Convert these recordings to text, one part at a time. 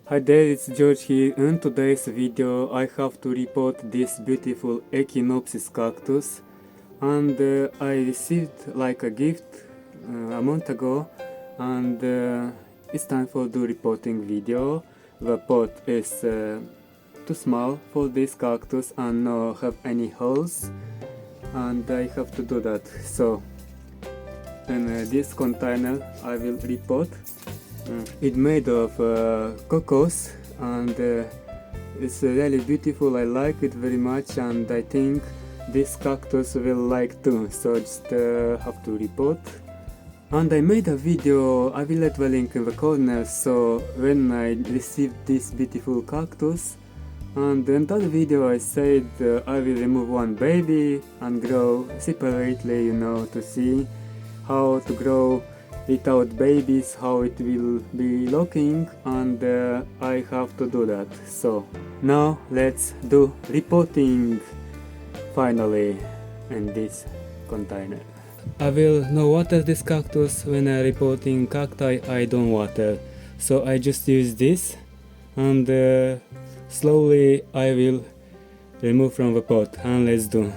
Hi there, it's George here. In today's video I have to report this beautiful Echinopsis cactus, and I received like a gift a month ago, and it's time for the reporting video. The pot is too small for this cactus and no have any holes, and I have to do that. So in this container I will repot. It's made of cocos, and it's really beautiful. I like it very much, and I think this cactus will like too, so just have to repot. And I made a video, I will let the link in the corner. So when I received this beautiful cactus, and in that video I said I will remove one baby and grow separately, to see how to grow without babies, how it will be looking, and I have to do that. So now let's do repotting finally in this container. I will not water this cactus. When I repotting cacti I don't water, so I just use this, and slowly I will remove from the pot, and let's do.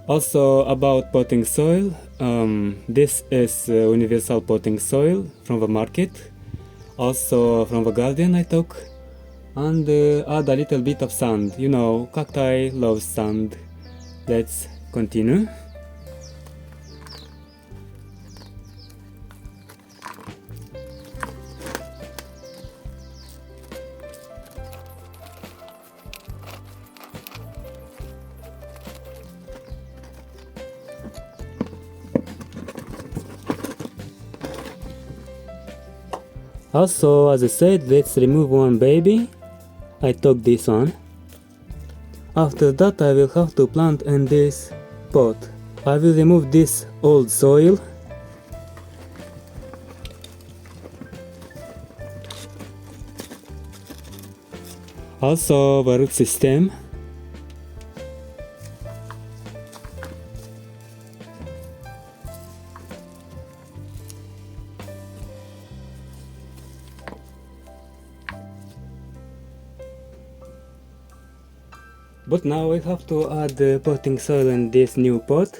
Also about potting soil, this is universal potting soil from the market, also from the garden I took, and add a little bit of sand. Cacti love sand. Let's continue. Also, as I said, let's remove one baby. I took this one. After that I will have to plant in this pot. I will remove this old soil. Also the root system. But now we have to add the potting soil in this new pot.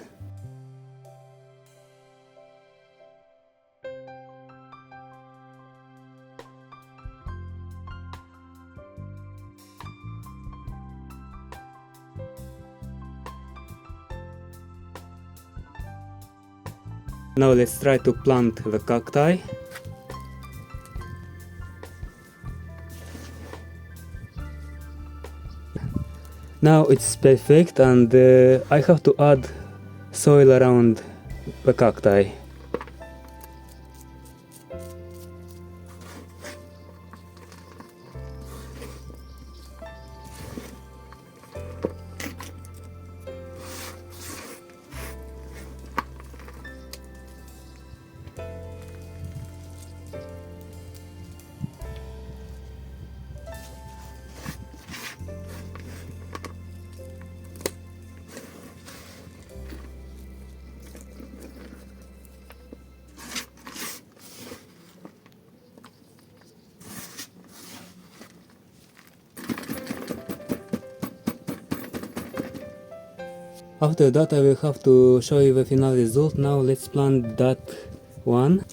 Now let's try to plant the cacti. Now it's perfect, and I have to add soil around the cacti. After that I will have to show you the final result. Now let's plant that one.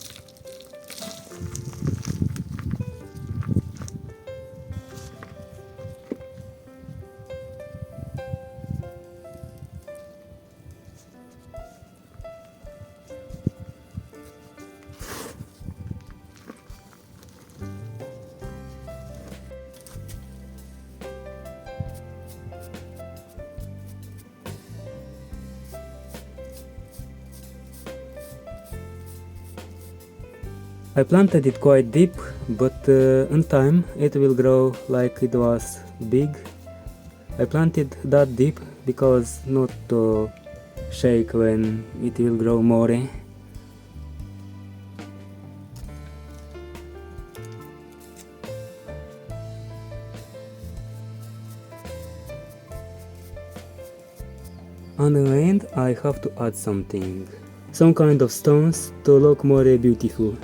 I planted it quite deep, but in time it will grow like it was big. I planted that deep because not to shake when it will grow more. On the end I have to add something, some kind of stones to look more beautiful.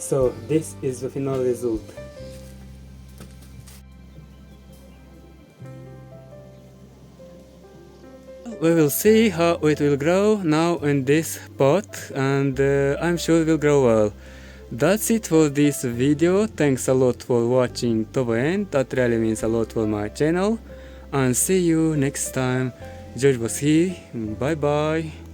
So this is the final result. We will see how it will grow now in this pot, and I'm sure it will grow well. That's it for this video. Thanks a lot for watching to the end. That really means a lot for my channel. And see you next time. George was here. Bye bye.